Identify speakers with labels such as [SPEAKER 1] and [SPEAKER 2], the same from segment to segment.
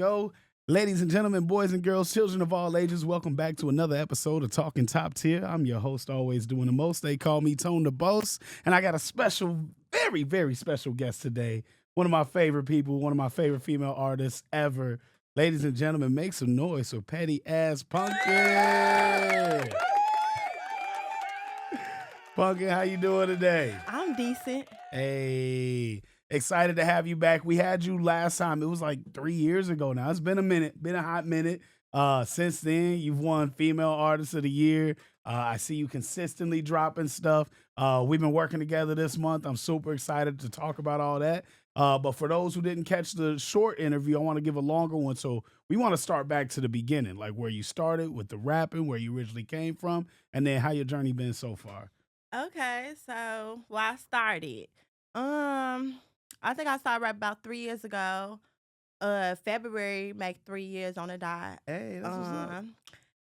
[SPEAKER 1] Go. Ladies and gentlemen, boys and girls, children of all ages, welcome back to another episode of Talkin Top Tier. I'm your host, always doing the most. They call me Tone the Boss, and I got a special, very, very special guest today. One of my favorite people, one of my favorite female artists ever. Ladies and gentlemen, make some noise for PettyAssPunkin. Punkin, how you doing today?
[SPEAKER 2] I'm decent.
[SPEAKER 1] Hey, excited to have you back. We had you last time. It was like 3 years ago now. It's been a minute, been a hot minute. Since then, you've won Female Artist of the Year. I see you consistently dropping stuff. We've been working together this month. I'm super excited to talk about all that. But for those who didn't catch the short interview, I want to give a longer one. So we want to start back to the beginning, like where you started with the rapping, where you originally came from, and then how your journey been so far.
[SPEAKER 2] Okay, so I started. I think I started right about 3 years ago. February make 3 years on the dot.
[SPEAKER 1] Hey, that's what's up.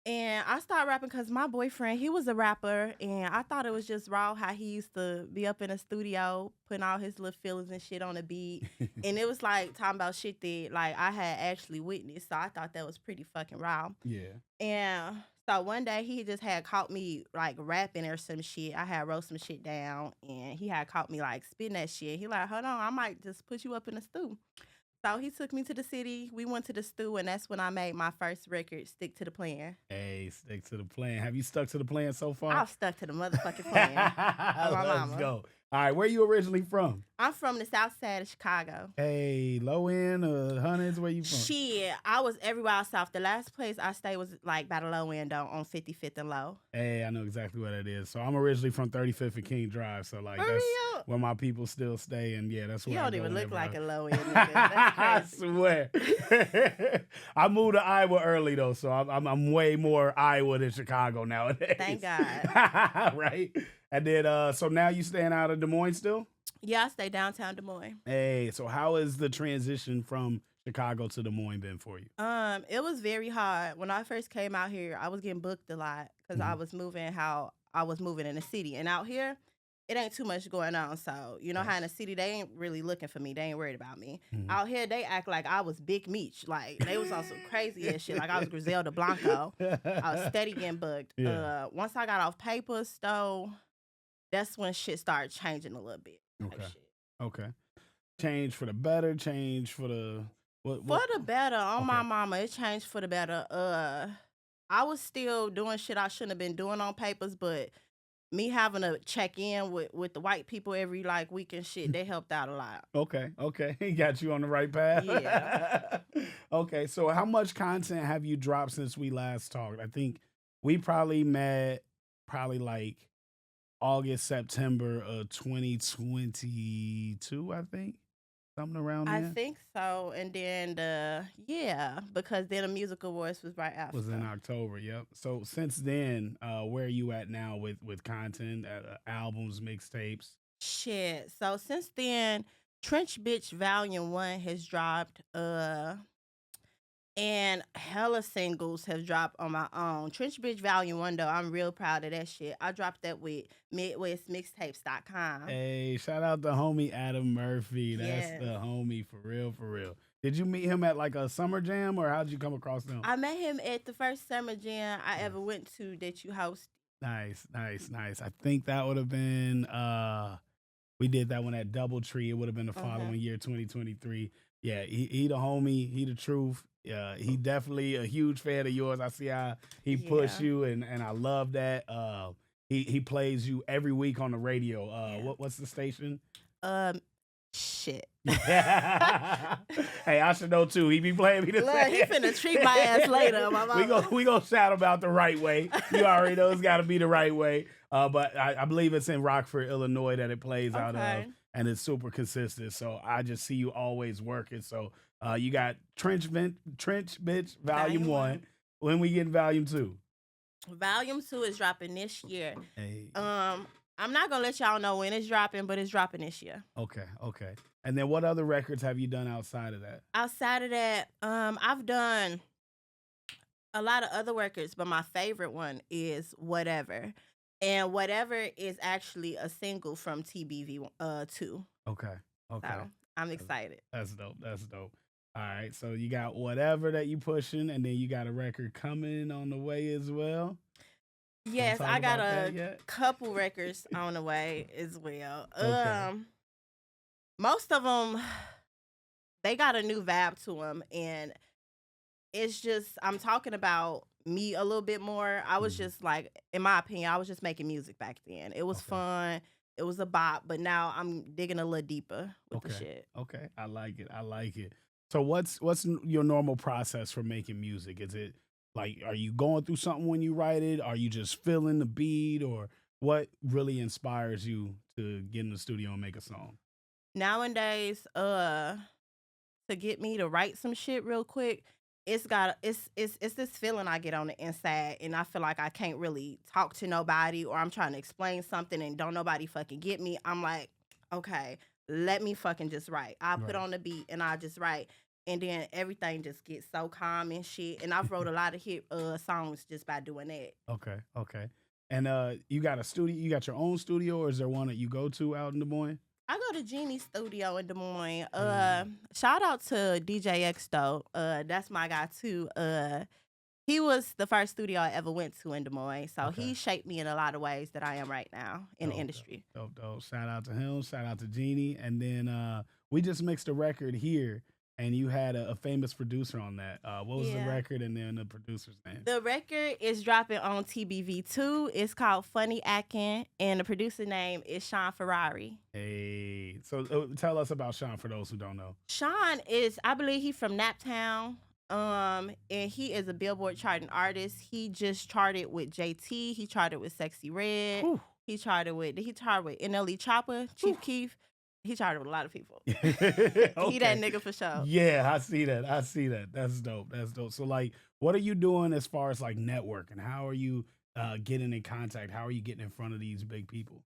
[SPEAKER 2] And I started rapping because my boyfriend, he was a rapper, and I thought it was just raw how he used to be up in the studio putting all his little feelings and shit on the beat. And it was like talking about shit that like I had actually witnessed. So I thought that was pretty fucking raw.
[SPEAKER 1] Yeah.
[SPEAKER 2] And so one day he just had caught me like rapping or some shit. I had wrote some shit down and he had caught me like spitting that shit. He like, hold on, I might just put you up in the stew. So he took me to the city. We went to the stew, and that's when I made my first record, Stick to the Plan.
[SPEAKER 1] Hey, stick to the plan. Have you stuck to the plan so far?
[SPEAKER 2] I've stuck to the motherfucking plan. My
[SPEAKER 1] Let's
[SPEAKER 2] mama.
[SPEAKER 1] go. All right, where you originally from?
[SPEAKER 2] I'm from the south side of Chicago.
[SPEAKER 1] Hey, low end or hundreds? Where you from?
[SPEAKER 2] Shit, I was everywhere out south. The last place I stayed was like by the low end on 55th and Low.
[SPEAKER 1] Hey, I know exactly what that is. So I'm originally from 35th and King Drive. So like
[SPEAKER 2] For
[SPEAKER 1] that's
[SPEAKER 2] real?
[SPEAKER 1] where my people still stay, and yeah, that's where
[SPEAKER 2] You
[SPEAKER 1] I
[SPEAKER 2] don't
[SPEAKER 1] go
[SPEAKER 2] even look
[SPEAKER 1] whenever
[SPEAKER 2] like a low end nigga. That's
[SPEAKER 1] I
[SPEAKER 2] crazy.
[SPEAKER 1] swear. I moved to Iowa early though, so I'm way more Iowa than Chicago nowadays.
[SPEAKER 2] Thank God.
[SPEAKER 1] Right? And then so now you staying out of Des Moines still?
[SPEAKER 2] Yeah, I stay downtown Des Moines.
[SPEAKER 1] Hey, so how has the transition from Chicago to Des Moines been for you?
[SPEAKER 2] It was very hard. When I first came out here, I was getting booked a lot because I
[SPEAKER 1] Mhm.
[SPEAKER 2] was moving how I was moving in the city. And out here, it ain't too much going on. So, you know how in the city, they ain't really looking for me. They ain't worried about me.
[SPEAKER 1] Mhm.
[SPEAKER 2] Out here, they act like I was Big Meech. Like, they was on some crazy ass shit. Like, I was Griselda Blanco. I was steady getting booked.
[SPEAKER 1] Yeah.
[SPEAKER 2] Once I got off papers, though, that's when shit started changing a little bit. Type
[SPEAKER 1] Okay.
[SPEAKER 2] shit.
[SPEAKER 1] Okay. Change for the better, change for the
[SPEAKER 2] For
[SPEAKER 1] what
[SPEAKER 2] the better, on my
[SPEAKER 1] okay.
[SPEAKER 2] mama, it changed for the better. I was still doing shit I shouldn't have been doing on papers, but me having to check in with the white people every like week and shit, they helped out a lot.
[SPEAKER 1] Okay, okay. He got you on the right path.
[SPEAKER 2] Yeah.
[SPEAKER 1] Okay, so how much content have you dropped since we last talked? I think we probably met probably like August, September of 2022, I think. Something around
[SPEAKER 2] I
[SPEAKER 1] there.
[SPEAKER 2] think so. And then yeah, because then the music awards was right
[SPEAKER 1] Was in
[SPEAKER 2] after.
[SPEAKER 1] October, yep. So since then, where are you at now with content, albums, mixtapes?
[SPEAKER 2] Shit. So since then, Trench Bitch Volume 1 has dropped. And hella singles have dropped on my own. Trench Bitch Volume 1, though, I'm real proud of that shit. I dropped that with MidwestMixtapes.com.
[SPEAKER 1] Hey, shout out to homie Adam Murphy. That's
[SPEAKER 2] Yes.
[SPEAKER 1] the homie for real, for real. Did you meet him at like a summer jam or how'd you come across him?
[SPEAKER 2] I met him at the first summer jam I
[SPEAKER 1] Nice.
[SPEAKER 2] ever went to that you host.
[SPEAKER 1] Nice, nice, nice. I think that would have been we did that one at Doubletree. It would have been the
[SPEAKER 2] Uh-huh.
[SPEAKER 1] following year, 2023. Yeah, he the homie, he the truth. Yeah, he definitely a huge fan of yours. I see how he pushed
[SPEAKER 2] Yeah.
[SPEAKER 1] you and I love that. He plays you every week on the radio.
[SPEAKER 2] Yeah.
[SPEAKER 1] What's the station?
[SPEAKER 2] Shit.
[SPEAKER 1] Hey, I should know too. He be playing me the
[SPEAKER 2] Look,
[SPEAKER 1] same.
[SPEAKER 2] he finna treat my ass later, my
[SPEAKER 1] we
[SPEAKER 2] mama.
[SPEAKER 1] gonna shout about the right way. You already know it's got to be the right way. But I believe it's in Rockford, Illinois that it plays out of,
[SPEAKER 2] Okay.
[SPEAKER 1] and it's super consistent. So I just see you always working. So you got Trench Bitch Volume
[SPEAKER 2] Volume
[SPEAKER 1] 1.
[SPEAKER 2] 1.
[SPEAKER 1] When we get Volume 2?
[SPEAKER 2] Volume 2 is dropping this year.
[SPEAKER 1] Hey.
[SPEAKER 2] I'm not gonna let y'all know when it's dropping, but it's dropping this year.
[SPEAKER 1] Okay, okay. And then what other records have you done outside of that?
[SPEAKER 2] Outside of that, I've done a lot of other records, but my favorite one is Whatever. And Whatever is actually a single from TBV 2.
[SPEAKER 1] Okay, okay.
[SPEAKER 2] So I'm excited.
[SPEAKER 1] That's dope. That's dope. All right, so you got whatever that you pushing, and then you got a record coming on the way as well. Don't
[SPEAKER 2] Yes,
[SPEAKER 1] talk
[SPEAKER 2] I got
[SPEAKER 1] about that
[SPEAKER 2] a
[SPEAKER 1] yet.
[SPEAKER 2] couple records on the way as well.
[SPEAKER 1] Okay.
[SPEAKER 2] Most of them, they got a new vibe to them, and it's just I'm talking about me a little bit more. I was
[SPEAKER 1] Mhm.
[SPEAKER 2] just like, in my opinion, I was just making music back then. It was
[SPEAKER 1] Okay.
[SPEAKER 2] fun. It was a bop, but now I'm digging a little deeper with the
[SPEAKER 1] Okay.
[SPEAKER 2] shit.
[SPEAKER 1] Okay. I like it. I like it. So what's your normal process for making music? Is it like are you going through something when you write it? Are you just feeling the beat or what really inspires you to get in the studio and make a song?
[SPEAKER 2] Nowadays, to get me to write some shit real quick, it's this feeling I get on the inside, and I feel like I can't really talk to nobody, or I'm trying to explain something and don't nobody fucking get me. I'm like, okay, let me fucking just write. I put
[SPEAKER 1] Right.
[SPEAKER 2] on the beat and I just write. And then everything just gets so calm and shit. And I've wrote a lot of hit songs just by doing that.
[SPEAKER 1] Okay. Okay. And you got a studio, you got your own studio or is there one that you go to out in Des Moines?
[SPEAKER 2] I go to Genie's studio in Des Moines.
[SPEAKER 1] Hey.
[SPEAKER 2] Shout out to DJ X though. That's my guy too. He was the first studio I ever went to in Des Moines, so
[SPEAKER 1] Okay.
[SPEAKER 2] he shaped me in a lot of ways that I am right now in the
[SPEAKER 1] Dope, dope,
[SPEAKER 2] industry.
[SPEAKER 1] dope, dope. Shout out to him. Shout out to Jeannie. And then we just mixed a record here, and you had a famous producer on that. What was the
[SPEAKER 2] Yeah.
[SPEAKER 1] record and then the producer's name?
[SPEAKER 2] The record is dropping on TBV2. It's called Funny Acting, and the producer name is Sean Ferrari.
[SPEAKER 1] Hey, so tell us about Sean for those who don't know.
[SPEAKER 2] Sean is, I believe, he's from Naptown. And he is a Billboard charting artist. He just charted with JT. He charted with Sexy Red.
[SPEAKER 1] Whew.
[SPEAKER 2] He charted with NLE Chopper,
[SPEAKER 1] Whew.
[SPEAKER 2] Chief Keef. He charted with a lot of people. He
[SPEAKER 1] Okay.
[SPEAKER 2] that nigga for sure.
[SPEAKER 1] Yeah, I see that. I see that. That's dope. That's dope. So, like, what are you doing as far as like networking? How are you getting in contact? How are you getting in front of these big people?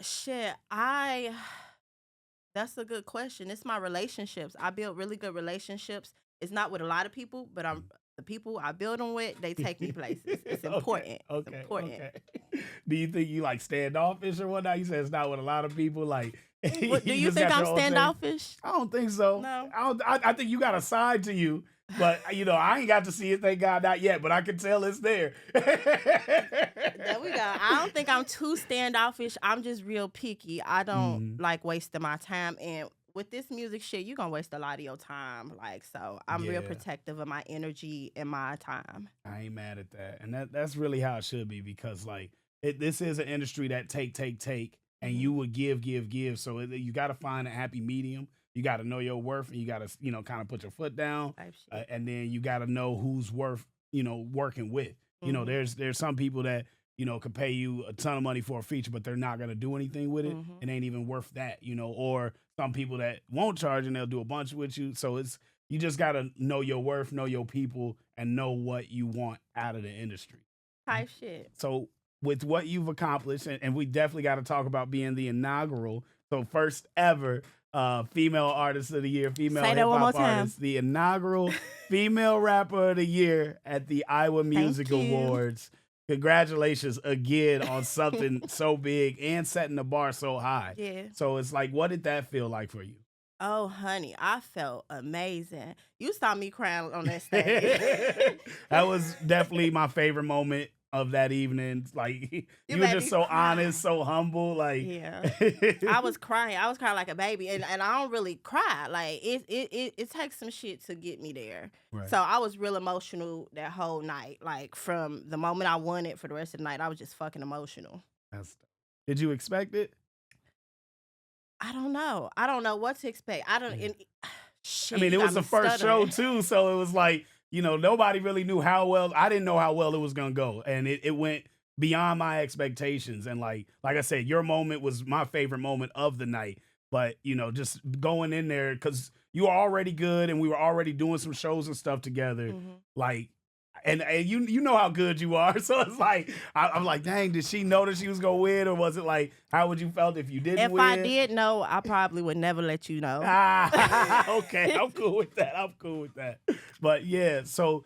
[SPEAKER 2] Shit. I That's a good question. It's my relationships. I build really good relationships. It's not with a lot of people, but the people I build them with, they take me places. It's
[SPEAKER 1] Okay,
[SPEAKER 2] important. It's
[SPEAKER 1] okay,
[SPEAKER 2] important.
[SPEAKER 1] okay. Do you think you like standoffish or whatnot? You said it's not with a lot of people. Like,
[SPEAKER 2] What do you
[SPEAKER 1] just
[SPEAKER 2] think
[SPEAKER 1] got
[SPEAKER 2] I'm
[SPEAKER 1] your own thing?
[SPEAKER 2] standoffish?
[SPEAKER 1] I don't think so.
[SPEAKER 2] No.
[SPEAKER 1] I think you got a side to you, but I ain't got to see it. Thank God, not yet. But I can tell it's there.
[SPEAKER 2] There we go. I don't think I'm too standoffish. I'm just real picky. I don't
[SPEAKER 1] Mhm.
[SPEAKER 2] like wasting my time. And with this music shit, you're gonna waste a lot of your time. Like, so I'm real
[SPEAKER 1] Yeah.
[SPEAKER 2] protective of my energy and my time.
[SPEAKER 1] I ain't mad at that, and that's really how it should be because like this is an industry that take, and
[SPEAKER 2] Mhm.
[SPEAKER 1] you would give. So you got to find a happy medium. You got to know your worth, and you got to kind of put your foot down,
[SPEAKER 2] Type shit.
[SPEAKER 1] and then you got to know who's worth working with.
[SPEAKER 2] Mhm.
[SPEAKER 1] There's some people that could pay you a ton of money for a feature, but they're not gonna do anything with it.
[SPEAKER 2] Mhm.
[SPEAKER 1] It ain't even worth that. Or some people that won't charge and they'll do a bunch with you. So you just gotta know your worth, know your people, and know what you want out of the industry.
[SPEAKER 2] Type shit.
[SPEAKER 1] So with what you've accomplished, and we definitely got to talk about being the inaugural, so first ever female artist of the year, female
[SPEAKER 2] Say
[SPEAKER 1] hip
[SPEAKER 2] that one more
[SPEAKER 1] hop
[SPEAKER 2] time.
[SPEAKER 1] artist, the inaugural female rapper of the year at the Iowa Music
[SPEAKER 2] you.
[SPEAKER 1] Awards. Congratulations again on something so big and setting the bar so high.
[SPEAKER 2] Yeah.
[SPEAKER 1] So it's like, what did that feel like for you?
[SPEAKER 2] Oh, honey, I felt amazing. You saw me crying on that stage.
[SPEAKER 1] That was definitely my favorite moment of that evening. Like you were
[SPEAKER 2] made
[SPEAKER 1] just
[SPEAKER 2] me
[SPEAKER 1] so
[SPEAKER 2] cry.
[SPEAKER 1] honest, so humble. Like
[SPEAKER 2] Yeah. I was crying. I was crying like a baby, and I don't really cry. Like it takes some shit to get me there.
[SPEAKER 1] Right.
[SPEAKER 2] So I was real emotional that whole night. Like from the moment I won it for the rest of the night, I was just fucking emotional.
[SPEAKER 1] Did you expect it?
[SPEAKER 2] I don't know. I don't know what to expect. I don't.
[SPEAKER 1] Yeah.
[SPEAKER 2] And, shit,
[SPEAKER 1] I mean,
[SPEAKER 2] you
[SPEAKER 1] it
[SPEAKER 2] got
[SPEAKER 1] was the
[SPEAKER 2] me
[SPEAKER 1] first show
[SPEAKER 2] stuttering.
[SPEAKER 1] too, so it was like, nobody really knew how well. I didn't know how well it was gonna go, and it went beyond my expectations. And like I said, your moment was my favorite moment of the night. But just going in there because you were already good, and we were already doing some shows and stuff together.
[SPEAKER 2] Mhm.
[SPEAKER 1] Like, and you know how good you are, so it's like I'm like, dang, did she know that she was gonna win, or was it like, how would you felt if you didn't
[SPEAKER 2] If
[SPEAKER 1] win?
[SPEAKER 2] I did know, I probably would never let you know.
[SPEAKER 1] Okay, I'm cool with that. I'm cool with that. But yeah, so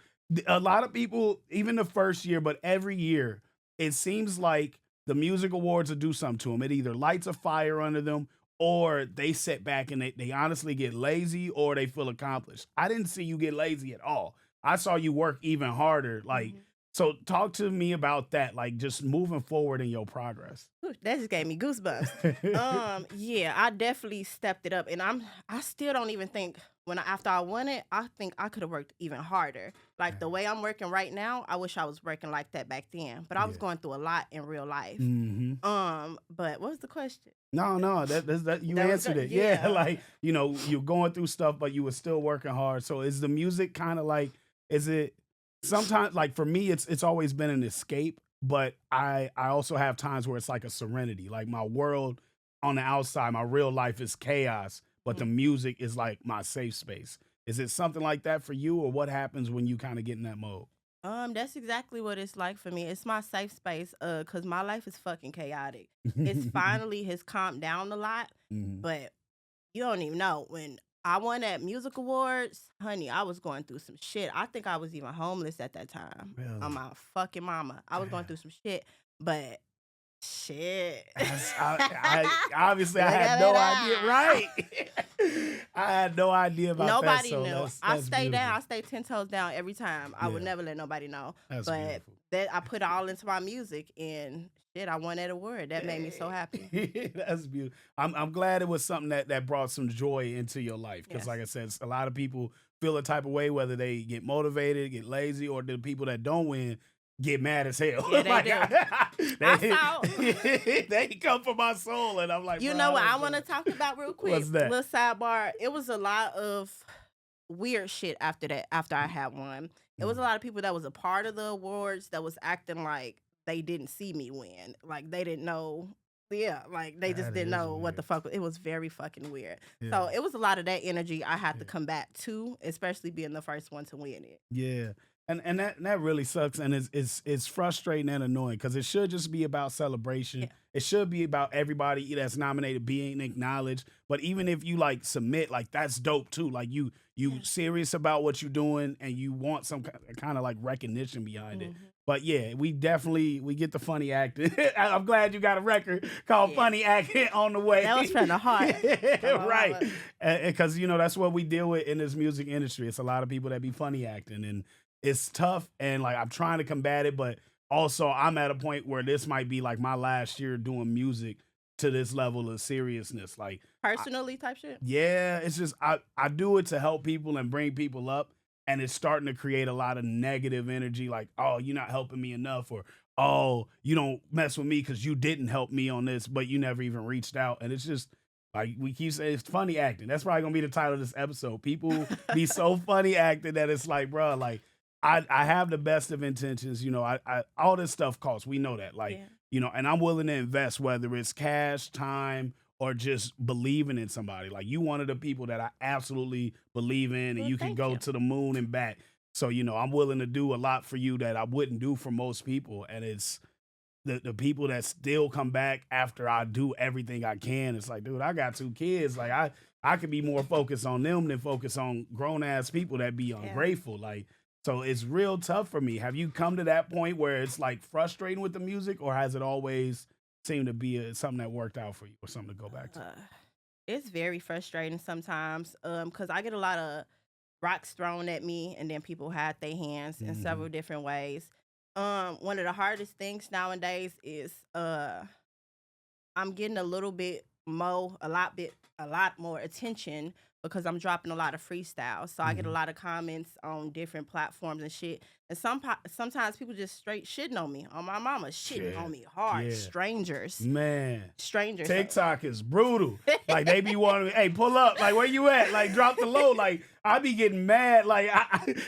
[SPEAKER 1] a lot of people, even the first year, but every year, it seems like the music awards will do something to them. It either lights a fire under them or they sit back and they honestly get lazy or they feel accomplished. I didn't see you get lazy at all. I saw you work even harder. Like,
[SPEAKER 2] Mhm.
[SPEAKER 1] so talk to me about that, like just moving forward in your progress.
[SPEAKER 2] Ooh, that just gave me goosebumps. Yeah, I definitely stepped it up, and I still don't even think after I won it, I think I could have worked even harder. Like the way I'm working right now, I wish I was working like that back then. But I was
[SPEAKER 1] Yeah.
[SPEAKER 2] going through a lot in real life.
[SPEAKER 1] Hmm.
[SPEAKER 2] But what was the question?
[SPEAKER 1] No, that you
[SPEAKER 2] That was
[SPEAKER 1] answered
[SPEAKER 2] good.
[SPEAKER 1] it. Yeah,
[SPEAKER 2] Yeah.
[SPEAKER 1] like you're going through stuff, but you were still working hard. So is the music kind of like, is it sometimes like for me, it's always been an escape, but I also have times where it's like a serenity. Like my world on the outside, my real life is chaos, but the music is like my safe space. Is it something like that for you, or what happens when you kind of get in that mode?
[SPEAKER 2] That's exactly what it's like for me. It's my safe space, cause my life is fucking chaotic. It's finally has calmed down a lot,
[SPEAKER 1] Mhm.
[SPEAKER 2] but you don't even know when I won at music awards, honey. I was going through some shit. I think I was even homeless at that time. On
[SPEAKER 1] Really?
[SPEAKER 2] my fucking mama, I was going
[SPEAKER 1] Damn.
[SPEAKER 2] through some shit, but shit.
[SPEAKER 1] I obviously I
[SPEAKER 2] Look
[SPEAKER 1] had
[SPEAKER 2] at me
[SPEAKER 1] no idea.
[SPEAKER 2] now.
[SPEAKER 1] Right, I had no idea about that.
[SPEAKER 2] Nobody
[SPEAKER 1] So
[SPEAKER 2] knew. I
[SPEAKER 1] that's
[SPEAKER 2] stay down.
[SPEAKER 1] beautiful.
[SPEAKER 2] I stay 10 toes down every time. I would
[SPEAKER 1] Yeah,
[SPEAKER 2] never let nobody know.
[SPEAKER 1] that's
[SPEAKER 2] But
[SPEAKER 1] beautiful.
[SPEAKER 2] that I put it all into my music, and shit, I won that award. That made me so happy.
[SPEAKER 1] That's beautiful. I'm glad it was something that brought some joy into your life because,
[SPEAKER 2] Yes.
[SPEAKER 1] like I said, a lot of people feel a type of way whether they get motivated, get lazy, or the people that don't win get mad as hell.
[SPEAKER 2] Yeah, they
[SPEAKER 1] Like
[SPEAKER 2] do. I
[SPEAKER 1] they
[SPEAKER 2] saw.
[SPEAKER 1] they come for my soul, and I'm like,
[SPEAKER 2] You
[SPEAKER 1] bro,
[SPEAKER 2] know
[SPEAKER 1] I
[SPEAKER 2] what I
[SPEAKER 1] don't
[SPEAKER 2] want
[SPEAKER 1] feel
[SPEAKER 2] to
[SPEAKER 1] it.
[SPEAKER 2] talk about real quick?
[SPEAKER 1] What's that?
[SPEAKER 2] Little sidebar. It was a lot of weird shit after that. After I had one, it was a
[SPEAKER 1] Mm.
[SPEAKER 2] lot of people that was a part of the awards that was acting like they didn't see me win, like they didn't know. Yeah, like they just
[SPEAKER 1] That
[SPEAKER 2] didn't
[SPEAKER 1] is
[SPEAKER 2] know what the
[SPEAKER 1] weird.
[SPEAKER 2] fuck. It was very fucking weird.
[SPEAKER 1] Yeah.
[SPEAKER 2] So it was a lot of that energy I had to
[SPEAKER 1] Yeah.
[SPEAKER 2] combat too, especially being the first one to win it.
[SPEAKER 1] Yeah. And that really sucks, and it's frustrating and annoying because it should just be about celebration.
[SPEAKER 2] Yeah.
[SPEAKER 1] It should be about everybody that's nominated being acknowledged. But even if you like submit, like that's dope too. Like you
[SPEAKER 2] Yeah.
[SPEAKER 1] serious about what you're doing and you want some kind of like recognition behind it.
[SPEAKER 2] Hmm.
[SPEAKER 1] But yeah, we get the funny acting. I'm glad you got a record called
[SPEAKER 2] Yeah.
[SPEAKER 1] Funny Acting on the way.
[SPEAKER 2] That was from the heart. From my
[SPEAKER 1] Right.
[SPEAKER 2] mama.
[SPEAKER 1] Because that's what we deal with in this music industry. It's a lot of people that be funny acting, and it's tough. And like I'm trying to combat it, but also I'm at a point where this might be like my last year doing music to this level of seriousness. Like,
[SPEAKER 2] Personally, type shit.
[SPEAKER 1] yeah, it's just I do it to help people and bring people up, and it's starting to create a lot of negative energy. Like, oh, you're not helping me enough, or oh, you don't mess with me because you didn't help me on this, but you never even reached out. And it's just like we keep saying, it's funny acting. That's probably gonna be the title of this episode. People be so funny acting that it's like, bro, like I have the best of intentions. I all this stuff costs. We know that, like,
[SPEAKER 2] Yeah.
[SPEAKER 1] and I'm willing to invest whether it's cash, time, or just believing in somebody. Like you one of the people that I absolutely believe in, and
[SPEAKER 2] Well,
[SPEAKER 1] you can
[SPEAKER 2] thank
[SPEAKER 1] go
[SPEAKER 2] you.
[SPEAKER 1] to the moon and back. So, I'm willing to do a lot for you that I wouldn't do for most people. And it's the people that still come back after I do everything I can. It's like, dude, I got 2 kids. Like I could be more focused on them than focus on grown ass people that be
[SPEAKER 2] Yeah.
[SPEAKER 1] ungrateful. Like, so it's real tough for me. Have you come to that point where it's like frustrating with the music, or has it always seemed to be something that worked out for you or something to go back to?
[SPEAKER 2] Uh, it's very frustrating sometimes. Cause I get a lot of rocks thrown at me, and then people hide their hands in
[SPEAKER 1] Hmm.
[SPEAKER 2] several different ways. One of the hardest things nowadays is I'm getting a lot more attention because I'm dropping a lot of freestyles. So I get a
[SPEAKER 1] Hmm.
[SPEAKER 2] lot of comments on different platforms and shit. And sometimes people just straight shitting on me, on my mama, shitting
[SPEAKER 1] Yeah.
[SPEAKER 2] on me hard.
[SPEAKER 1] Yeah.
[SPEAKER 2] Strangers,
[SPEAKER 1] Man.
[SPEAKER 2] strangers.
[SPEAKER 1] TikTok is brutal. Like they be wanting, hey, pull up. Like where you at? Like drop the low. Like I be getting mad. Like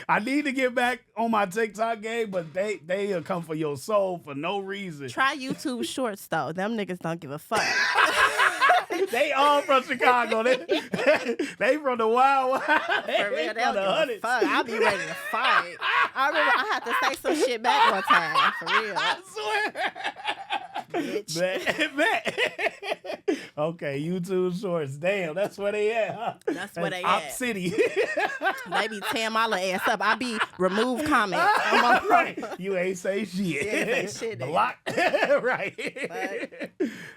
[SPEAKER 1] I need to get back on my TikTok game, but they'll come for your soul for no reason.
[SPEAKER 2] Try YouTube Shorts though. Them niggas don't give a fuck.
[SPEAKER 1] They all from Chicago. They from the wild.
[SPEAKER 2] For
[SPEAKER 1] They
[SPEAKER 2] real, they
[SPEAKER 1] from
[SPEAKER 2] don't
[SPEAKER 1] the
[SPEAKER 2] give a
[SPEAKER 1] hundreds.
[SPEAKER 2] fuck. I be ready to fight. I remember I had to say some shit back one time. For real.
[SPEAKER 1] I swear.
[SPEAKER 2] Bitch.
[SPEAKER 1] Bet. Okay, YouTube Shorts. Damn, that's where they at, huh?
[SPEAKER 2] That's where they
[SPEAKER 1] Op
[SPEAKER 2] at.
[SPEAKER 1] City.
[SPEAKER 2] They be tearing my little ass up. I be remove comment.
[SPEAKER 1] Right. You ain't say shit.
[SPEAKER 2] You ain't say shit, nigga.
[SPEAKER 1] Block. Right.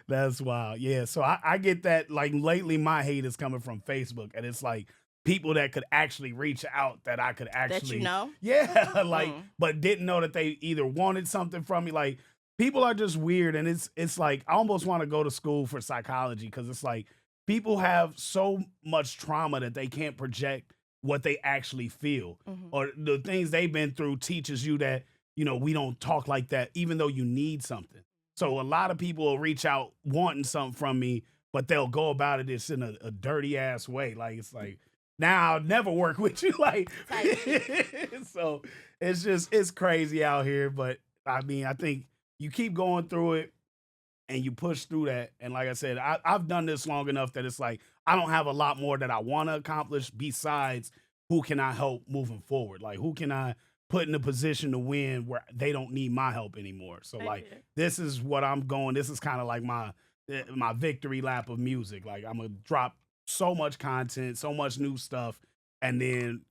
[SPEAKER 1] That's wild. Yeah. So I get that. Like lately, my hate is coming from Facebook, and it's like people that could actually reach out that I could
[SPEAKER 2] That you
[SPEAKER 1] actually,
[SPEAKER 2] know?
[SPEAKER 1] yeah, like,
[SPEAKER 2] Mm.
[SPEAKER 1] but didn't know that they either wanted something from me. Like people are just weird, and it's like I almost want to go to school for psychology because it's like people have so much trauma that they can't project what they actually feel
[SPEAKER 2] Mhm.
[SPEAKER 1] or the things they've been through teaches you that we don't talk like that even though you need something. So a lot of people will reach out wanting something from me, but they'll go about it in a dirty ass way. Like it's like, now I'll never work with you. Like,
[SPEAKER 2] Type shit.
[SPEAKER 1] so it's crazy out here. But I mean, I think you keep going through it and you push through that. And like I said, I've done this long enough that it's like I don't have a lot more that I want to accomplish besides who can I help moving forward? Like who can I put in a position to win where they don't need my help anymore? So
[SPEAKER 2] Type
[SPEAKER 1] like
[SPEAKER 2] shit.
[SPEAKER 1] this is what I'm going. This is kind of like my victory lap of music. Like I'm gonna drop so much content, so much new stuff, and then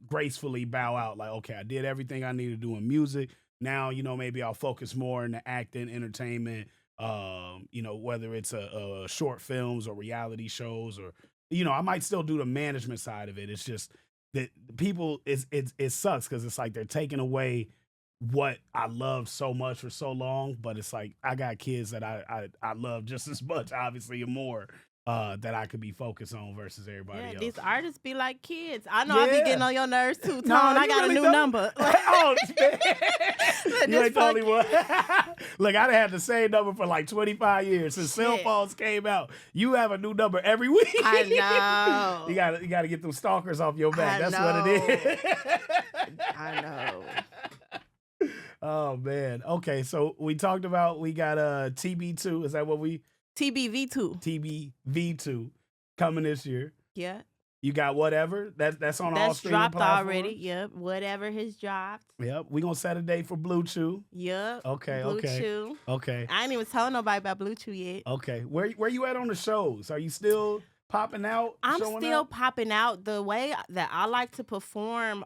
[SPEAKER 1] gracefully bow out. Like okay, I did everything I need to do in music. Now maybe I'll focus more in the acting, entertainment, whether it's a short films or reality shows or I might still do the management side of it. It's just that the people it sucks because it's like they're taking away what I loved so much for so long, but it's like I got kids that I love just as much, obviously, and more that I could be focused on versus
[SPEAKER 2] Yeah,
[SPEAKER 1] everybody
[SPEAKER 2] these
[SPEAKER 1] else.
[SPEAKER 2] artists be like kids. I know I be getting
[SPEAKER 1] Yeah.
[SPEAKER 2] on your nerves too, Tone.
[SPEAKER 1] No,
[SPEAKER 2] I
[SPEAKER 1] you
[SPEAKER 2] got a
[SPEAKER 1] really
[SPEAKER 2] new
[SPEAKER 1] don't.
[SPEAKER 2] number. Like,
[SPEAKER 1] Oh, man.
[SPEAKER 2] look,
[SPEAKER 1] You
[SPEAKER 2] this
[SPEAKER 1] ain't the only one.
[SPEAKER 2] fucking
[SPEAKER 1] Look, I done had the same number for like 25 years since cell
[SPEAKER 2] shit.
[SPEAKER 1] phones came out. You have a new number every week.
[SPEAKER 2] I
[SPEAKER 1] you
[SPEAKER 2] know.
[SPEAKER 1] gotta get them stalkers off your back.
[SPEAKER 2] I
[SPEAKER 1] That's what it
[SPEAKER 2] know.
[SPEAKER 1] is.
[SPEAKER 2] I know.
[SPEAKER 1] Oh man. Okay, so we talked about we got TB2. Is that what we
[SPEAKER 2] TBV2.
[SPEAKER 1] TBV2 coming this year?
[SPEAKER 2] Yeah.
[SPEAKER 1] You got whatever. That's on all
[SPEAKER 2] That's
[SPEAKER 1] streaming
[SPEAKER 2] dropped already.
[SPEAKER 1] platforms.
[SPEAKER 2] Yep. Whatever has dropped.
[SPEAKER 1] Yep. We gonna set a date for Blue Chew.
[SPEAKER 2] Yep.
[SPEAKER 1] Okay,
[SPEAKER 2] Blue
[SPEAKER 1] okay,
[SPEAKER 2] Chew.
[SPEAKER 1] okay,
[SPEAKER 2] I ain't even told nobody about Blue Chew yet.
[SPEAKER 1] okay. Where you at on the shows? Are you still popping out,
[SPEAKER 2] I'm
[SPEAKER 1] showing
[SPEAKER 2] still
[SPEAKER 1] up?
[SPEAKER 2] popping out the way that I like to perform.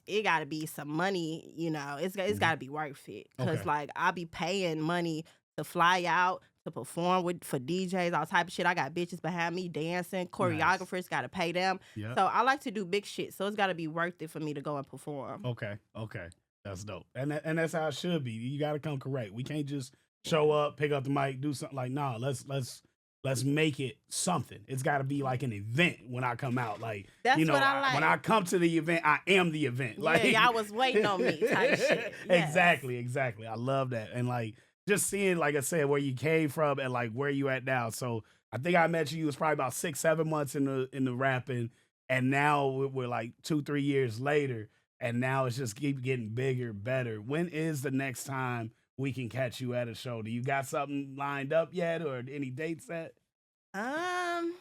[SPEAKER 2] It got to be some money, it's got
[SPEAKER 1] Mhm.
[SPEAKER 2] to be worth it. Cause
[SPEAKER 1] Okay.
[SPEAKER 2] like I be paying money to fly out to perform for DJs, all type of shit. I got bitches behind me dancing,
[SPEAKER 1] Nice.
[SPEAKER 2] choreographers got to pay them.
[SPEAKER 1] Yep.
[SPEAKER 2] So I like to do big shit. So it's got to be worth it for me to go and perform.
[SPEAKER 1] Okay. Okay. That's dope. And that's how it should be. You got to come correct. We can't just show
[SPEAKER 2] Yeah.
[SPEAKER 1] up, pick up the mic, do something like nah. Let's make it something. It's got to be like an event when I come out. Like
[SPEAKER 2] That's what I
[SPEAKER 1] when I
[SPEAKER 2] like.
[SPEAKER 1] come to the event, I am the event. Like
[SPEAKER 2] Yeah, y'all was waiting on me type shit. Yes.
[SPEAKER 1] Exactly. I love that. And like just seeing, like I said, where you came from and like where you at now. So I think I met you. You was probably about 6-7 months in the rapping, and now we're like 2-3 years later, and now it's just keep getting bigger, better. When is the next time we can catch you at a show? Do you got something lined up yet, or any dates set?
[SPEAKER 2] Um,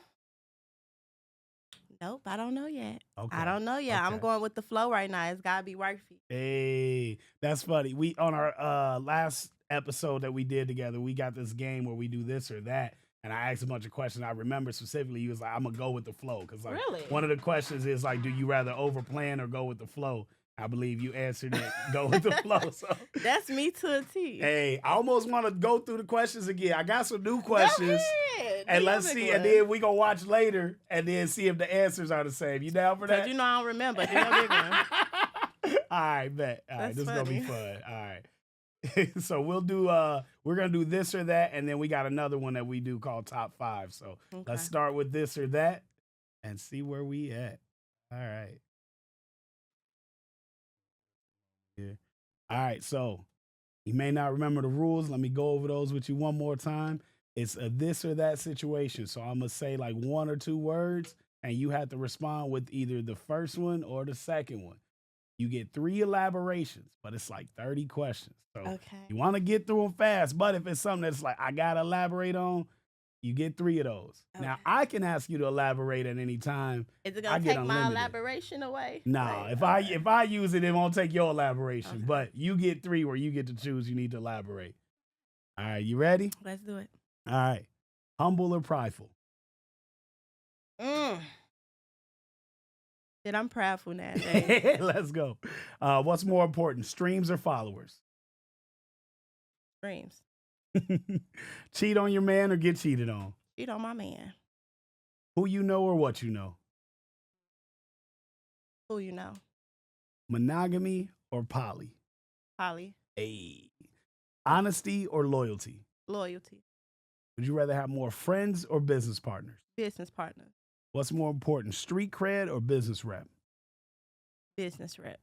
[SPEAKER 2] nope, I don't know yet.
[SPEAKER 1] Okay.
[SPEAKER 2] I don't know yet. I'm
[SPEAKER 1] Okay.
[SPEAKER 2] going with the flow right now. It's gotta be worth it.
[SPEAKER 1] Hey, that's funny. We on our last episode that we did together, we got this game where we do this or that. And I asked a bunch of questions. I remember specifically, he was like, I'm gonna go with the flow. Cause like
[SPEAKER 2] Really?
[SPEAKER 1] one of the questions is like, do you rather overplan or go with the flow? I believe you answered it, go with the flow. So
[SPEAKER 2] That's me to a T.
[SPEAKER 1] hey, I almost want to go through the questions again. I got some new questions.
[SPEAKER 2] Go ahead.
[SPEAKER 1] And
[SPEAKER 2] Do your
[SPEAKER 1] let's
[SPEAKER 2] big
[SPEAKER 1] see,
[SPEAKER 2] one.
[SPEAKER 1] and then we gonna watch later and then see if the answers are the same. You down for that?
[SPEAKER 2] Cause I don't remember. Do your big one.
[SPEAKER 1] All right, bet. All right,
[SPEAKER 2] That's
[SPEAKER 1] this is gonna be
[SPEAKER 2] funny.
[SPEAKER 1] fun. All right. So we'll do we're gonna do this or that, and then we got another one that we do called top five. So
[SPEAKER 2] Okay.
[SPEAKER 1] let's start with this or that and see where we at. All right. Yeah. All right, so you may not remember the rules. Let me go over those with you one more time. It's a this or that situation. So I'm gonna say like one or two words, and you have to respond with either the first one or the second one. You get 3 elaborations, but it's like 30 questions. So
[SPEAKER 2] Okay.
[SPEAKER 1] you want to get through them fast. But if it's something that's like I gotta elaborate on, you get 3 of those. Now
[SPEAKER 2] Okay.
[SPEAKER 1] I can ask you to elaborate at any time.
[SPEAKER 2] Is it
[SPEAKER 1] I
[SPEAKER 2] gonna
[SPEAKER 1] get
[SPEAKER 2] take my
[SPEAKER 1] unlimited.
[SPEAKER 2] elaboration away?
[SPEAKER 1] Nah,
[SPEAKER 2] Like,
[SPEAKER 1] if I use it, it won't take your elaboration.
[SPEAKER 2] Okay.
[SPEAKER 1] But you get 3 where you get to choose. You need to elaborate. All right, you ready?
[SPEAKER 2] Let's do it.
[SPEAKER 1] All right. Humble or prideful?
[SPEAKER 2] Mm. Shit, I'm proudful nowadays.
[SPEAKER 1] Let's go. What's more important, streams or followers?
[SPEAKER 2] Dreams.
[SPEAKER 1] Cheat on your man or get cheated on?
[SPEAKER 2] Cheat on my man.
[SPEAKER 1] Who you know or what you know?
[SPEAKER 2] Who you know?
[SPEAKER 1] Monogamy or poly?
[SPEAKER 2] Polly.
[SPEAKER 1] Hey. Honesty or loyalty?
[SPEAKER 2] Loyalty.
[SPEAKER 1] Would you rather have more friends or business partners?
[SPEAKER 2] Business partner.
[SPEAKER 1] What's more important, street cred or business rep?
[SPEAKER 2] Business rep.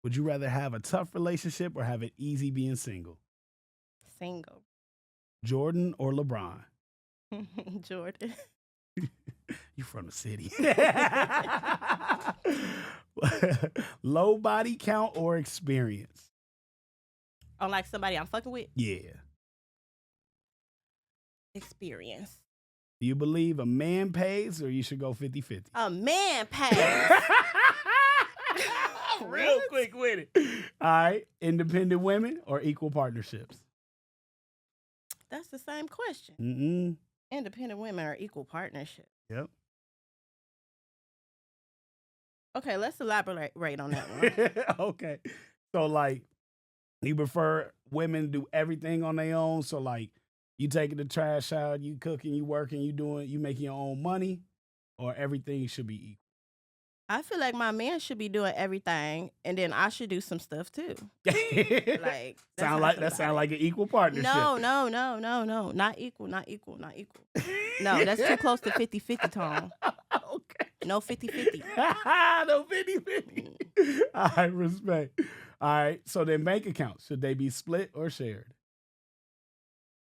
[SPEAKER 1] Would you rather have a tough relationship or have it easy being single?
[SPEAKER 2] Single.
[SPEAKER 1] Jordan or LeBron?
[SPEAKER 2] Jordan.
[SPEAKER 1] You from the city. Low body count or experience?
[SPEAKER 2] On like somebody I'm fucking with?
[SPEAKER 1] Yeah.
[SPEAKER 2] Experience.
[SPEAKER 1] Do you believe a man pays or you should go 50-50?
[SPEAKER 2] A man pays.
[SPEAKER 1] Real quick with it. All right. Independent women or equal partnerships?
[SPEAKER 2] That's the same question.
[SPEAKER 1] Mm-mm.
[SPEAKER 2] Independent women are equal partnership.
[SPEAKER 1] Yep.
[SPEAKER 2] Okay, let's elaborate on that one.
[SPEAKER 1] Okay. So, like, you prefer women do everything on their own? So, like, you taking the trash out, you cooking, you working, you making your own money, or everything should be equal?
[SPEAKER 2] I feel like my man should be doing everything, and then I should do some stuff too. Like
[SPEAKER 1] sound like an equal partnership.
[SPEAKER 2] No, not equal. No, that's too close to 50-50, Tom.
[SPEAKER 1] Okay.
[SPEAKER 2] No 50-50.
[SPEAKER 1] No 50-50. All right, respect. All right, so then bank accounts, should they be split or shared?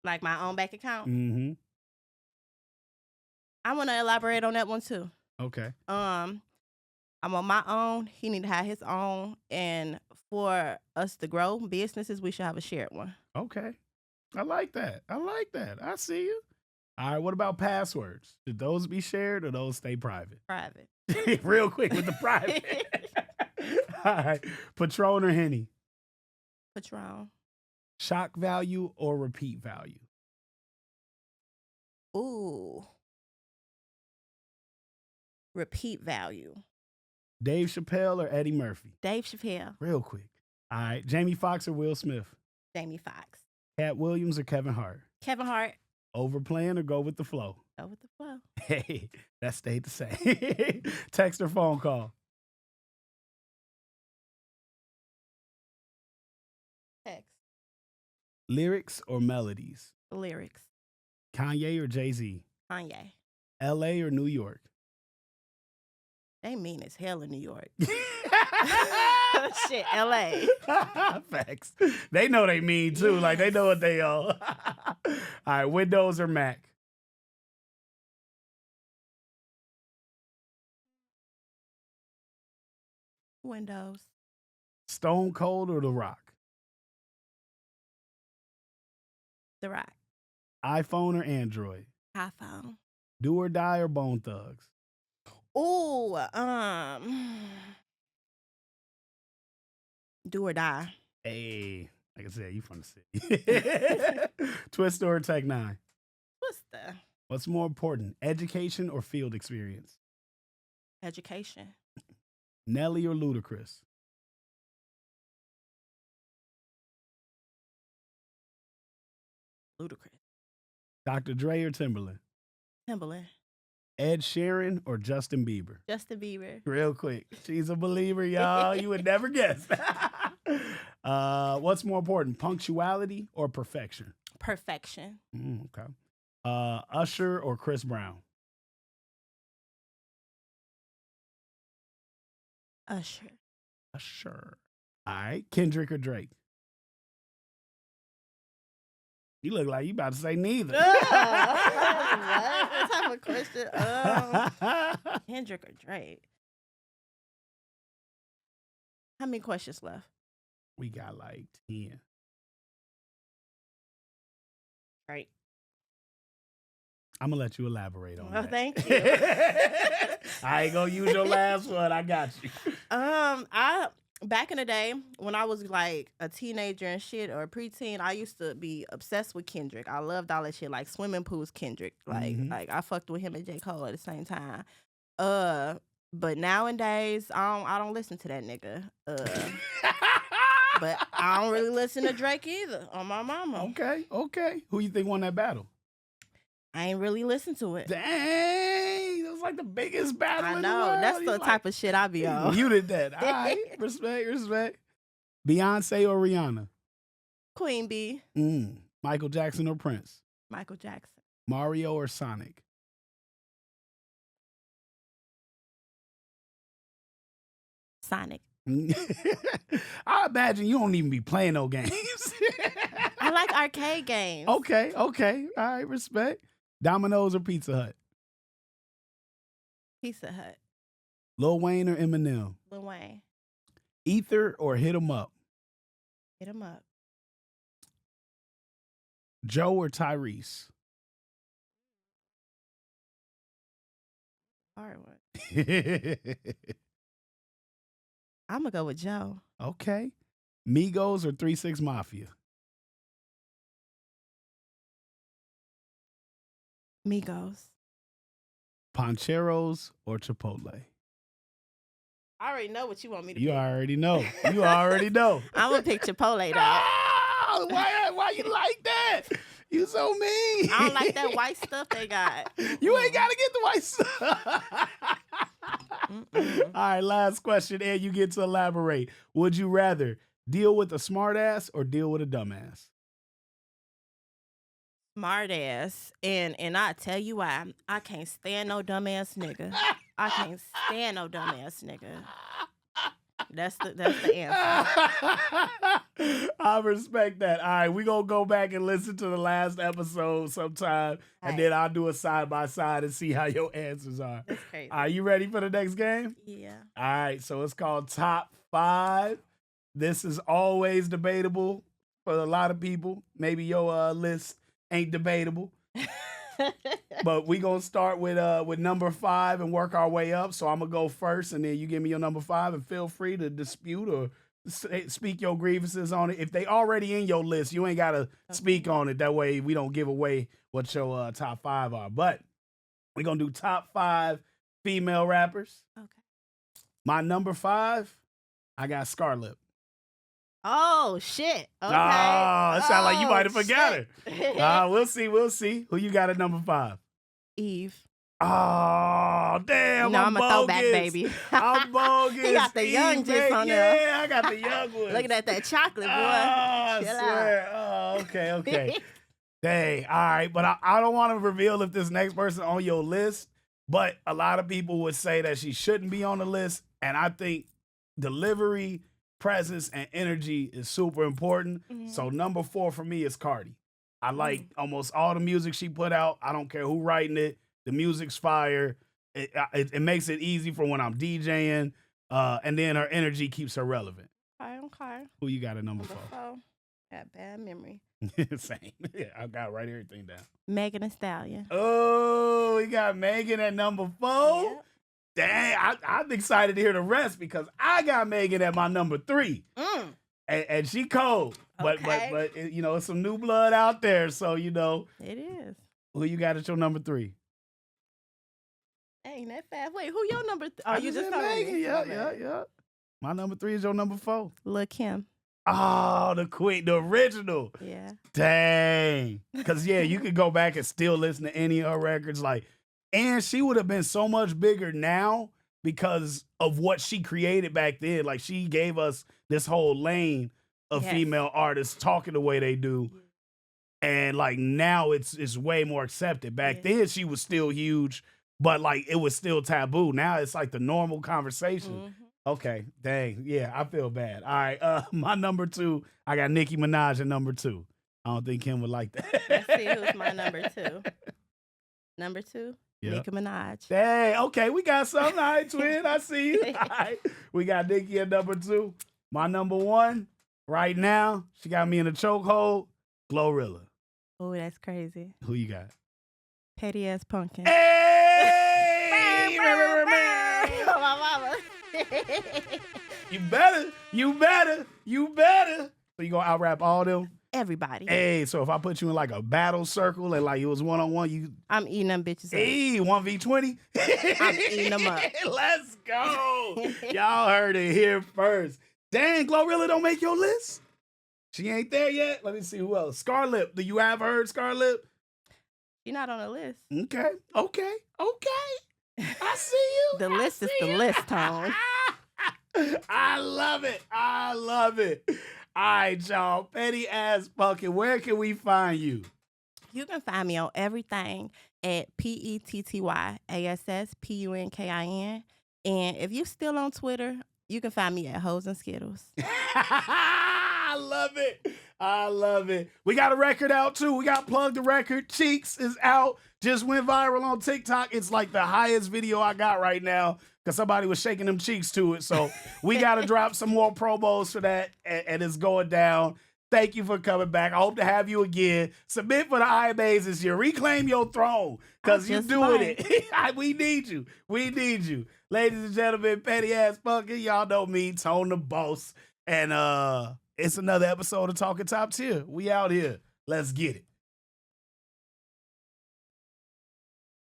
[SPEAKER 2] Like my own bank account.
[SPEAKER 1] Mm-hmm.
[SPEAKER 2] I want to elaborate on that one too.
[SPEAKER 1] Okay.
[SPEAKER 2] I'm on my own. He need to have his own. And for us to grow businesses, we should have a shared one.
[SPEAKER 1] Okay. I like that. I see you. All right. What about passwords? Should those be shared or those stay private?
[SPEAKER 2] Private.
[SPEAKER 1] Real quick with the private. All right. Patron or Henny?
[SPEAKER 2] Patron.
[SPEAKER 1] Shock value or repeat value?
[SPEAKER 2] Ooh. Repeat value.
[SPEAKER 1] Dave Chappelle or Eddie Murphy?
[SPEAKER 2] Dave Chappelle.
[SPEAKER 1] Real quick. All right. Jamie Foxx or Will Smith?
[SPEAKER 2] Jamie Foxx.
[SPEAKER 1] Cat Williams or Kevin Hart?
[SPEAKER 2] Kevin Hart.
[SPEAKER 1] Overplaying or go with the flow?
[SPEAKER 2] Go with the flow.
[SPEAKER 1] Hey, that stayed the same. Text or phone call?
[SPEAKER 2] Text.
[SPEAKER 1] Lyrics or melodies?
[SPEAKER 2] Lyrics.
[SPEAKER 1] Kanye or Jay-Z?
[SPEAKER 2] Kanye.
[SPEAKER 1] LA or New York?
[SPEAKER 2] They mean as hell in New York. Shit, LA.
[SPEAKER 1] Facts. They know they mean too. Yes. Like they know what they are. All right, Windows or Mac?
[SPEAKER 2] Windows.
[SPEAKER 1] Stone Cold or The Rock?
[SPEAKER 2] The Rock.
[SPEAKER 1] iPhone or Android?
[SPEAKER 2] iPhone.
[SPEAKER 1] Do or Die or Bone Thugs?
[SPEAKER 2] Ooh, do or die.
[SPEAKER 1] Hey, like I said, you from the city. Twister or Tech Nine?
[SPEAKER 2] Twister.
[SPEAKER 1] What's more important, education or field experience?
[SPEAKER 2] Education.
[SPEAKER 1] Nelly or Ludacris?
[SPEAKER 2] Ludacris.
[SPEAKER 1] Dr. Dre or Timberland?
[SPEAKER 2] Timberland.
[SPEAKER 1] Ed Sheeran or Justin Bieber?
[SPEAKER 2] Justin Bieber.
[SPEAKER 1] Real quick. She's a believer, y'all. You would never guess. What's more important, punctuality or perfection?
[SPEAKER 2] Perfection.
[SPEAKER 1] Okay. Usher or Chris Brown?
[SPEAKER 2] Usher.
[SPEAKER 1] Usher. All right. Kendrick or Drake? You look like you about to say neither.
[SPEAKER 2] What type of question? Kendrick or Drake? How many questions left?
[SPEAKER 1] We got like 10.
[SPEAKER 2] Drake.
[SPEAKER 1] I'm going to let you elaborate on that.
[SPEAKER 2] Oh, thank you.
[SPEAKER 1] I ain't going to use your last one. I got you.
[SPEAKER 2] Back in the day, when I was like a teenager and shit or a preteen, I used to be obsessed with Kendrick. I loved all that shit, like Swimming Pools Kendrick. Like I fucked with him and J. Cole at the same time. But nowadays, I don't listen to that nigga. But I don't really listen to Drake either. On my mama.
[SPEAKER 1] Okay. Who you think won that battle?
[SPEAKER 2] I ain't really listen to it.
[SPEAKER 1] Dang, that was like the biggest battle
[SPEAKER 2] I
[SPEAKER 1] in
[SPEAKER 2] know.
[SPEAKER 1] the world.
[SPEAKER 2] That's the type of shit I be on.
[SPEAKER 1] Muted that. All right. Respect. Beyonce or Rihanna?
[SPEAKER 2] Queen Bee.
[SPEAKER 1] Michael Jackson or Prince?
[SPEAKER 2] Michael Jackson.
[SPEAKER 1] Mario or Sonic?
[SPEAKER 2] Sonic.
[SPEAKER 1] I imagine you don't even be playing no games.
[SPEAKER 2] I like arcade games.
[SPEAKER 1] Okay. All right, respect. Domino's or Pizza Hut?
[SPEAKER 2] Pizza Hut.
[SPEAKER 1] Lil Wayne or Eminem?
[SPEAKER 2] Lil Wayne.
[SPEAKER 1] Ether or Hit 'em Up?
[SPEAKER 2] Hit 'em up.
[SPEAKER 1] Joe or Tyrese?
[SPEAKER 2] Hard one. I'm going to go with Joe.
[SPEAKER 1] Okay. Migos or 3-6 Mafia?
[SPEAKER 2] Migos.
[SPEAKER 1] Pancheros or Chipotle?
[SPEAKER 2] I already know what you want me to
[SPEAKER 1] You
[SPEAKER 2] pick.
[SPEAKER 1] already know. You already know.
[SPEAKER 2] I'm going to pick Chipotle, though.
[SPEAKER 1] Oh, why you like that? You so mean.
[SPEAKER 2] I don't like that white stuff they got.
[SPEAKER 1] You ain't got to get the white stuff. All right, last question, and you get to elaborate. Would you rather deal with a smartass or deal with a dumbass?
[SPEAKER 2] Smart ass. And I tell you why. I can't stand no dumbass nigga. I can't stand no dumbass nigga. That's the answer.
[SPEAKER 1] I respect that. All right, we're going to go back and listen to the last episode sometime, and then I'll do a side-by-side and see how your answers are.
[SPEAKER 2] That's crazy.
[SPEAKER 1] Are you ready for the next game?
[SPEAKER 2] Yeah.
[SPEAKER 1] All right, so it's called Top 5. This is always debatable for a lot of people. Maybe your list ain't debatable. But we gonna start with number 5 and work our way up. So I'm gonna go first, and then you give me your number 5, and feel free to dispute or speak your grievances on it. If they already in your list, you ain't gotta speak on it. That way we don't give away what your top 5 are. But we're gonna do top 5 female rappers.
[SPEAKER 2] Okay.
[SPEAKER 1] My number 5, I got Scarlett.
[SPEAKER 2] Oh, shit. Okay.
[SPEAKER 1] Oh, it sounds like you might have forgot
[SPEAKER 2] shit.
[SPEAKER 1] her. We'll see. Who you got at number 5?
[SPEAKER 2] Eve.
[SPEAKER 1] Oh, damn.
[SPEAKER 2] No, I'm a
[SPEAKER 1] bogus.
[SPEAKER 2] throwback, baby.
[SPEAKER 1] I'm bogus.
[SPEAKER 2] He got the young just on there.
[SPEAKER 1] Yeah, I got the young one.
[SPEAKER 2] Looking at that chocolate, boy.
[SPEAKER 1] Oh, I
[SPEAKER 2] Chill
[SPEAKER 1] swear. Oh, okay. Dang. All right. But I don't want to reveal if this next person on your list, but a lot of people would say that she shouldn't be on the list. And I think delivery, presence, and energy is super important.
[SPEAKER 2] Mm-hmm.
[SPEAKER 1] So number 4 for me is Cardi. I like almost all the music she put out. I don't care who writing it. The music's fire. It makes it easy for when I'm DJing. And then her energy keeps her relevant.
[SPEAKER 2] Okay.
[SPEAKER 1] Who you got at number 4?
[SPEAKER 2] Got bad memory.
[SPEAKER 1] Same. Yeah, I got write everything down.
[SPEAKER 2] Megan Thee Stallion.
[SPEAKER 1] Oh, we got Megan at number 4.
[SPEAKER 2] Yep.
[SPEAKER 1] Dang, I'm excited to hear the rest because I got Megan at my number 3. And she cold. But you know, it's some new blood out there. So, you know.
[SPEAKER 2] It is.
[SPEAKER 1] Who you got at your number 3?
[SPEAKER 2] Ain't that fast. Wait, who your number? Oh, you just
[SPEAKER 1] said
[SPEAKER 2] told
[SPEAKER 1] Megan.
[SPEAKER 2] me.
[SPEAKER 1] Yeah. My number 3 is your number 4.
[SPEAKER 2] Lil' Kim.
[SPEAKER 1] Oh, the queen, the original.
[SPEAKER 2] Yeah.
[SPEAKER 1] Dang. Because, yeah, you could go back and still listen to any of her records. And she would have been so much bigger now because of what she created back then. Like, she gave us this whole lane of female artists talking the way they do. And, like, now it's way more accepted. Back then, she was still huge, but, like, it was still taboo. Now it's, like, the normal conversation.
[SPEAKER 2] Mm-hmm.
[SPEAKER 1] Okay, dang. Yeah, I feel bad. All right, my number 2, I got Nicki Minaj at number 2. I don't think Kim would like that.
[SPEAKER 2] Let's see who's my number 2. Number 2, Nicki Minaj.
[SPEAKER 1] Dang, okay, we got something. All right, twin, I see you. All right, we got Nicki at number 2. My number 1, right now, she got me in a chokehold, Glorilla.
[SPEAKER 2] Oh, that's crazy.
[SPEAKER 1] Who you got?
[SPEAKER 2] PettyAssPunkin.
[SPEAKER 1] Hey!
[SPEAKER 2] My mama.
[SPEAKER 1] You better. So you gonna out-rap all them?
[SPEAKER 2] Everybody.
[SPEAKER 1] Hey, so if I put you in like a battle circle and like it was one-on-one,
[SPEAKER 2] I'm eating them bitches up.
[SPEAKER 1] Hey, 1v20?
[SPEAKER 2] I'm eating them up.
[SPEAKER 1] Let's go. Y'all heard it here first. Dang, Glorilla don't make your list? She ain't there yet? Let me see who else. Scarlett. Do you have heard Scarlett?
[SPEAKER 2] You're not on the list.
[SPEAKER 1] Okay. I see you.
[SPEAKER 2] The
[SPEAKER 1] I
[SPEAKER 2] list is
[SPEAKER 1] see
[SPEAKER 2] the
[SPEAKER 1] you.
[SPEAKER 2] list, Tone.
[SPEAKER 1] I love it. All right, y'all. Petty Ass Punkin. Where can we find you?
[SPEAKER 2] You can find me on everything at PettyAssPunkin. And if you're still on Twitter, you can find me at Hoes and Skittles.
[SPEAKER 1] I love it. We got a record out too. We got Plug the Record. Cheeks is out. Just went viral on TikTok. It's like the highest video I got right now because somebody was shaking them cheeks to it. So we got to drop some more promos for that, and it's going down. Thank you for coming back. I hope to have you again. Submit for the IMAs this year. Reclaim your throne because you're doing it. We need you. Ladies and gentlemen, Petty Ass Punkin. Y'all know me, Tone the Boss. And it's another episode of Talkin Top Tier. We out here. Let's get it.